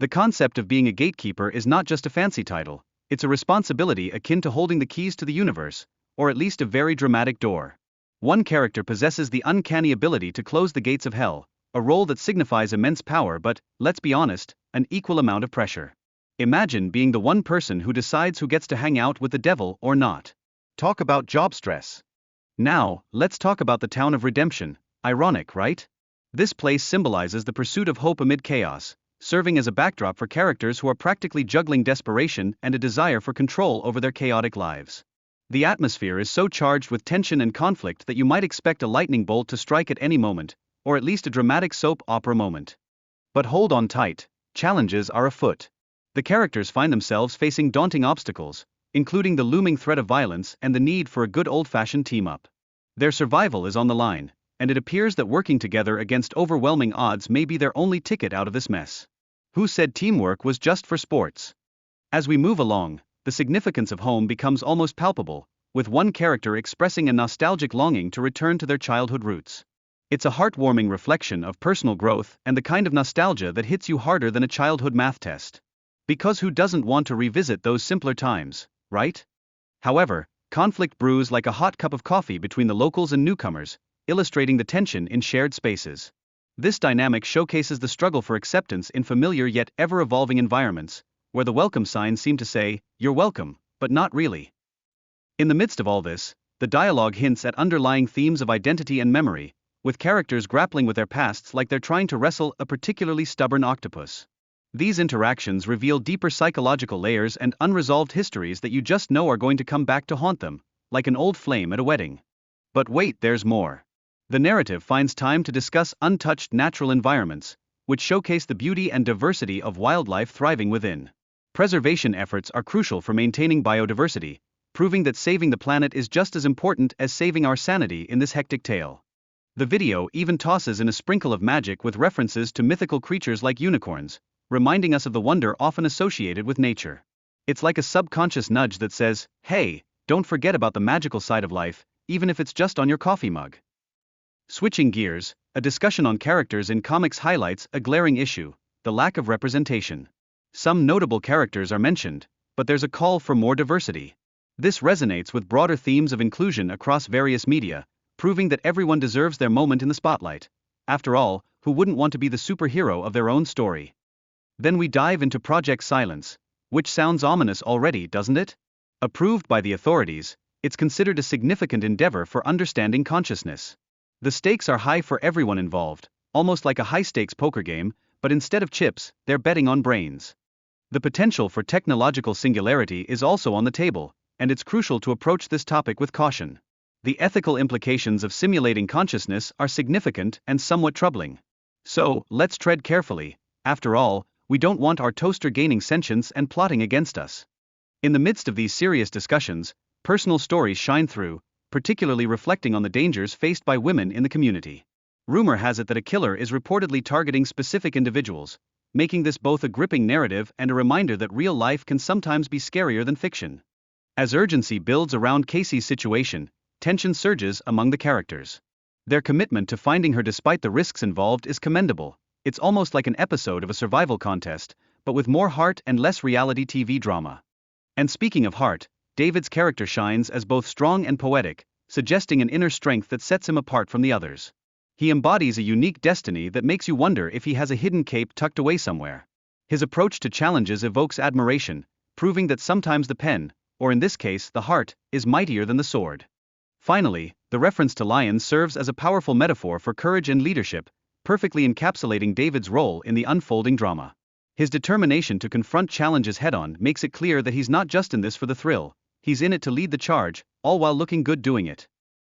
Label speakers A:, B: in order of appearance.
A: The concept of being a gatekeeper is not just a fancy title, it's a responsibility akin to holding the keys to the universe, or at least a very dramatic door. One character possesses the uncanny ability to close the gates of hell, a role that signifies immense power but, let's be honest, an equal amount of pressure. Imagine being the one person who decides who gets to hang out with the devil or not. Talk about job stress. Now, let's talk about the town of redemption. Ironic, right? This place symbolizes the pursuit of hope amid chaos, serving as a backdrop for characters who are practically juggling desperation and a desire for control over their chaotic lives. The atmosphere is so charged with tension and conflict that you might expect a lightning bolt to strike at any moment, or at least a dramatic soap opera moment. But hold on tight, challenges are afoot. The characters find themselves facing daunting obstacles, including the looming threat of violence and the need for a good old-fashioned team-up. Their survival is on the line, and it appears that working together against overwhelming odds may be their only ticket out of this mess. Who said teamwork was just for sports? As we move along, the significance of home becomes almost palpable, with one character expressing a nostalgic longing to return to their childhood roots. It's a heartwarming reflection of personal growth and the kind of nostalgia that hits you harder than a childhood math test. Because who doesn't want to revisit those simpler times, right? However, conflict brews like a hot cup of coffee between the locals and newcomers, illustrating the tension in shared spaces. This dynamic showcases the struggle for acceptance in familiar yet ever-evolving environments, where the welcome signs seem to say, "You're welcome," but not really. In the midst of all this, the dialogue hints at underlying themes of identity and memory, with characters grappling with their pasts like they're trying to wrestle a particularly stubborn octopus. These interactions reveal deeper psychological layers and unresolved histories that you just know are going to come back to haunt them, like an old flame at a wedding. But wait, there's more. The narrative finds time to discuss untouched natural environments, which showcase the beauty and diversity of wildlife thriving within. Preservation efforts are crucial for maintaining biodiversity, proving that saving the planet is just as important as saving our sanity in this hectic tale. The video even tosses in a sprinkle of magic with references to mythical creatures like unicorns, reminding us of the wonder often associated with nature. It's like a subconscious nudge that says, hey, don't forget about the magical side of life, even if it's just on your coffee mug. Switching gears, a discussion on characters in comics highlights a glaring issue: the lack of representation. Some notable characters are mentioned, but there's a call for more diversity. This resonates with broader themes of inclusion across various media, proving that everyone deserves their moment in the spotlight. After all, who wouldn't want to be the superhero of their own story? Then we dive into Project Silence, which sounds ominous already, doesn't it? Approved by the authorities, it's considered a significant endeavor for understanding consciousness. The stakes are high for everyone involved, almost like a high-stakes poker game, but instead of chips, they're betting on brains. The potential for technological singularity is also on the table, and it's crucial to approach this topic with caution. The ethical implications of simulating consciousness are significant and somewhat troubling. So, let's tread carefully. After all, we don't want our toaster gaining sentience and plotting against us. In the midst of these serious discussions, personal stories shine through, particularly reflecting on the dangers faced by women in the community. Rumor has it that a killer is reportedly targeting specific individuals, making this both a gripping narrative and a reminder that real life can sometimes be scarier than fiction. As urgency builds around Casey's situation, tension surges among the characters. Their commitment to finding her despite the risks involved is commendable. It's almost like an episode of a survival contest, but with more heart and less reality TV drama. And speaking of heart, David's character shines as both strong and poetic, suggesting an inner strength that sets him apart from the others. He embodies a unique destiny that makes you wonder if he has a hidden cape tucked away somewhere. His approach to challenges evokes admiration, proving that sometimes the pen, or in this case the heart, is mightier than the sword. Finally, the reference to lions serves as a powerful metaphor for courage and leadership, perfectly encapsulating David's role in the unfolding drama. His determination to confront challenges head-on makes it clear that he's not just in this for the thrill, he's in it to lead the charge, all while looking good doing it.